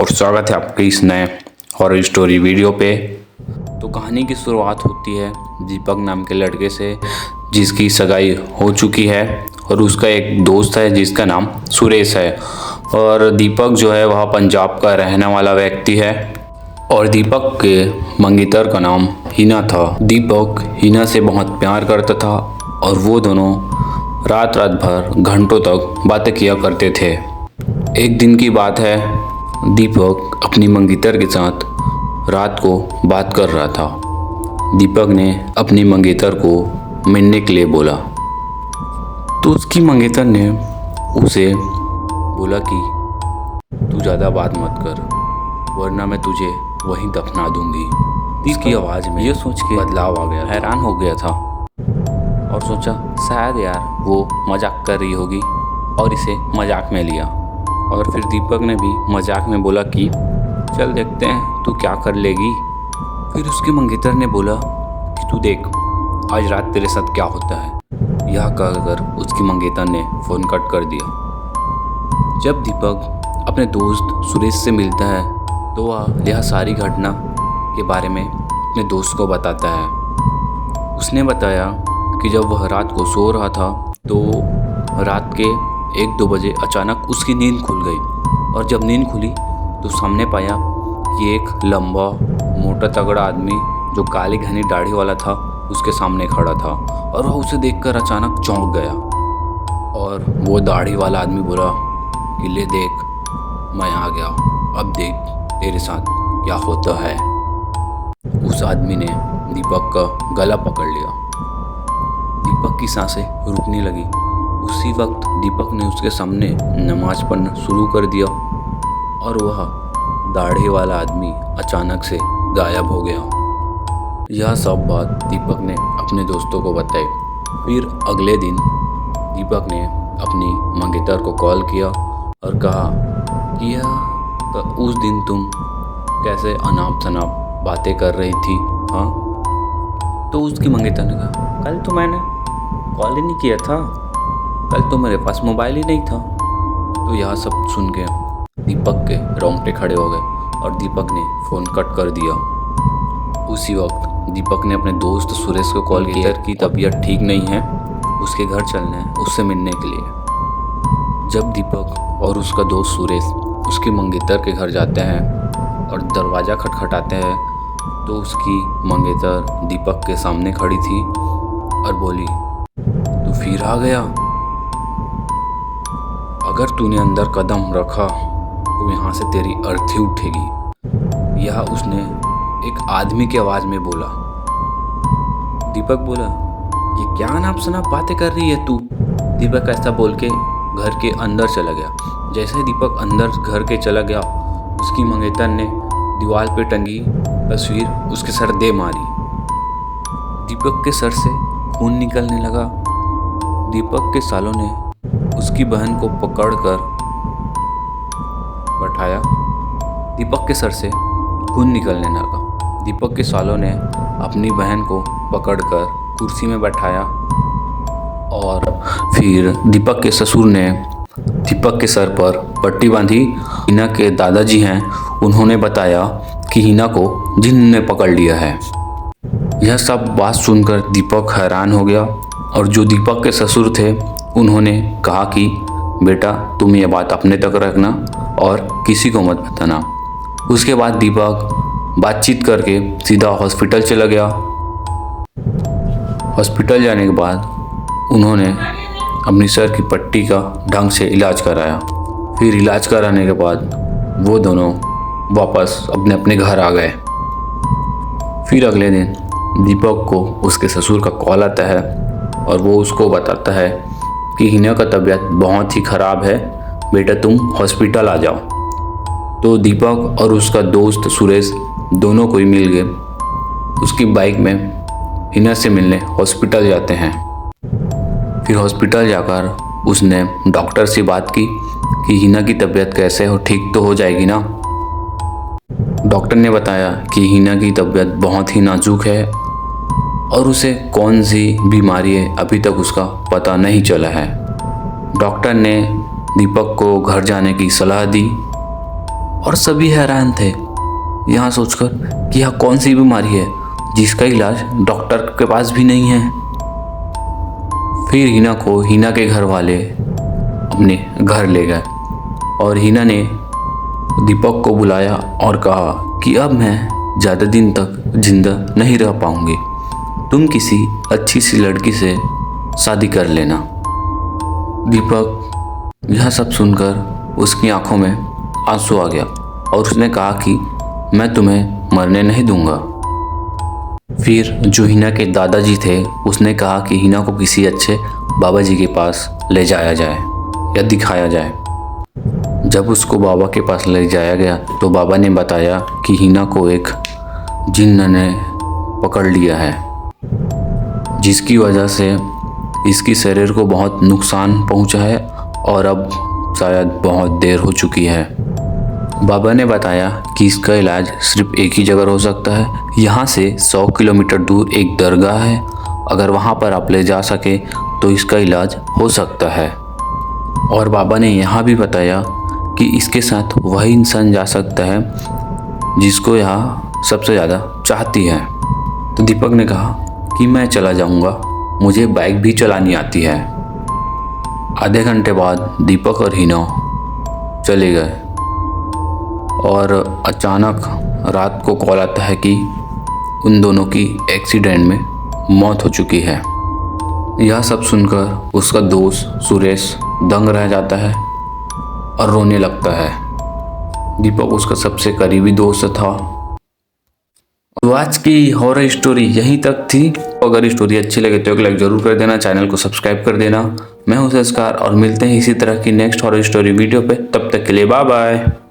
स्वागत है आपके इस नए हॉरर स्टोरी वीडियो पे। तो कहानी की शुरुआत होती है दीपक नाम के लड़के से, जिसकी सगाई हो चुकी है और उसका एक दोस्त है जिसका नाम सुरेश है। और दीपक जो है वह पंजाब का रहने वाला व्यक्ति है और दीपक के मंगेतर का नाम हिना था। दीपक हिना से बहुत प्यार करता था और वो दोनों रात रात भर घंटों तक बातें किया करते थे। एक दिन की बात है, दीपक अपनी मंगेतर के साथ रात को बात कर रहा था। दीपक ने अपनी मंगेतर को मिलने के लिए बोला तो उसकी मंगेतर ने उसे बोला कि तू ज़्यादा बात मत कर वरना मैं तुझे वहीं दफना दूंगी। इसकी आवाज़ में ये सोच के बदलाव आ गया, हैरान हो गया था और सोचा शायद यार वो मजाक कर रही होगी और इसे मजाक में लिया। और फिर दीपक ने भी मजाक में बोला कि चल देखते हैं तू क्या कर लेगी। फिर उसके मंगेतर ने बोला कि तू देख आज रात तेरे साथ क्या होता है। यह कहकर उसकी मंगेतर ने फ़ोन कट कर दिया। जब दीपक अपने दोस्त सुरेश से मिलता है तो वह यह सारी घटना के बारे में अपने दोस्त को बताता है। उसने बताया कि जब वह रात को सो रहा था तो रात के 1-2 बजे अचानक उसकी नींद खुल गई और जब नींद खुली तो सामने पाया कि एक लंबा मोटा तगड़ा आदमी जो काली घनी दाढ़ी वाला था उसके सामने खड़ा था और वह उसे देखकर अचानक चौंक गया। और वो दाढ़ी वाला आदमी बोला कि ले देख मैं आ गया, अब देख तेरे साथ क्या होता है। उस आदमी ने दीपक का गला पकड़ लिया। दीपक की सांसें रुकने लगी। उसी वक्त दीपक ने उसके सामने नमाज पढ़ना शुरू कर दिया और वह दाढ़ी वाला आदमी अचानक से गायब हो गया। यह सब बात दीपक ने अपने दोस्तों को बताई। फिर अगले दिन दीपक ने अपनी मंगेतर को कॉल किया और कहा कि उस दिन तुम कैसे अनाप शनाप बातें कर रही थी। हाँ, तो उसकी मंगेतर ने कहा कल तो मैंने कॉल ही नहीं किया था, कल तो मेरे पास मोबाइल ही नहीं था। तो यह सब सुन के दीपक के रोंगटे खड़े हो गए और दीपक ने फ़ोन कट कर दिया। उसी वक्त दीपक ने अपने दोस्त सुरेश को कॉल किया कि तबीयत ठीक नहीं है, उसके घर चलना है उससे मिलने के लिए। जब दीपक और उसका दोस्त सुरेश उसकी मंगेतर के घर जाते हैं और दरवाज़ा खटखटाते हैं तो उसकी मंगेतर दीपक के सामने खड़ी थी और बोली तू फिर आ गया, अगर तूने अंदर कदम रखा तो यहाँ से तेरी अर्थी उठेगी। यह उसने एक आदमी की आवाज़ में बोला। दीपक बोला ये क्या अनाप शनाप बातें कर रही है तू। दीपक ऐसा बोल के घर के अंदर चला गया। जैसे ही दीपक अंदर घर के चला गया उसकी मंगेतर ने दीवार पे टंगी तस्वीर उसके सर दे मारी। दीपक के सर से खून निकलने लगा। दीपक के सालों ने उसकी बहन को पकड़कर बैठाया। दीपक के सर से खून निकलने लगा। दीपक के सालों ने अपनी बहन को पकड़कर कुर्सी में बैठाया और फिर दीपक के ससुर ने दीपक के सर पर पट्टी बांधी। हिना के दादाजी हैं, उन्होंने बताया कि हिना को जिन्न ने पकड़ लिया है। यह सब बात सुनकर दीपक हैरान हो गया और जो दीपक के ससुर थे उन्होंने कहा कि बेटा तुम ये बात अपने तक रखना और किसी को मत बताना। उसके बाद दीपक बातचीत करके सीधा हॉस्पिटल चला गया। हॉस्पिटल जाने के बाद उन्होंने अपनी सर की पट्टी का ढंग से इलाज कराया। फिर इलाज कराने के बाद वो दोनों वापस अपने अपने घर आ गए। फिर अगले दिन दीपक को उसके ससुर का कॉल आता है और वो उसको बताता है कि हिना का तबीयत बहुत ही ख़राब है, बेटा तुम हॉस्पिटल आ जाओ। तो दीपक और उसका दोस्त सुरेश दोनों कोई मिल गए। उसकी बाइक में हिना से मिलने हॉस्पिटल जाते हैं। फिर हॉस्पिटल जाकर उसने डॉक्टर से बात की कि हिना की तबीयत कैसे हो, ठीक तो हो जाएगी ना। डॉक्टर ने बताया कि हिना की तबीयत बहुत ही नाजुक है और उसे कौन सी बीमारी है अभी तक उसका पता नहीं चला है। डॉक्टर ने दीपक को घर जाने की सलाह दी और सभी हैरान थे यहाँ सोचकर कि यह कौन सी बीमारी है जिसका इलाज डॉक्टर के पास भी नहीं है। फिर हिना को हिना के घर वाले अपने घर ले गए और हिना ने दीपक को बुलाया और कहा कि अब मैं ज़्यादा दिन तक जिंदा नहीं रह पाऊंगी, तुम किसी अच्छी सी लड़की से शादी कर लेना। दीपक यह सब सुनकर उसकी आंखों में आंसू आ गया और उसने कहा कि मैं तुम्हें मरने नहीं दूंगा। फिर जो हिना के दादाजी थे उसने कहा कि हिना को किसी अच्छे बाबा जी के पास ले जाया जाए या दिखाया जाए। जब उसको बाबा के पास ले जाया गया तो बाबा ने बताया कि हिना को एक जिन्न ने पकड़ लिया है, जिसकी वजह से इसकी शरीर को बहुत नुकसान पहुंचा है और अब शायद बहुत देर हो चुकी है। बाबा ने बताया कि इसका इलाज सिर्फ एक ही जगह हो सकता है, यहाँ से 100 किलोमीटर दूर एक दरगाह है, अगर वहाँ पर आप ले जा सके तो इसका इलाज हो सकता है। और बाबा ने यहाँ भी बताया कि इसके साथ वही इंसान जा सकता है जिसको यहाँ सबसे ज़्यादा चाहती है। तो दीपक ने कहा कि मैं चला जाऊँगा, मुझे बाइक भी चलानी आती है। आधे घंटे बाद दीपक और हिना चले गए और अचानक रात को कॉल आता है कि उन दोनों की एक्सीडेंट में मौत हो चुकी है। यह सब सुनकर उसका दोस्त सुरेश दंग रह जाता है और रोने लगता है। दीपक उसका सबसे करीबी दोस्त था। तो आज की हॉरर स्टोरी यहीं तक थी। अगर स्टोरी अच्छी लगे तो एक लाइक जरूर कर देना, चैनल को सब्सक्राइब कर देना। मैं हूं संस्कार और मिलते हैं इसी तरह की नेक्स्ट हॉरर स्टोरी वीडियो पे। तब तक के लिए बाय बाय।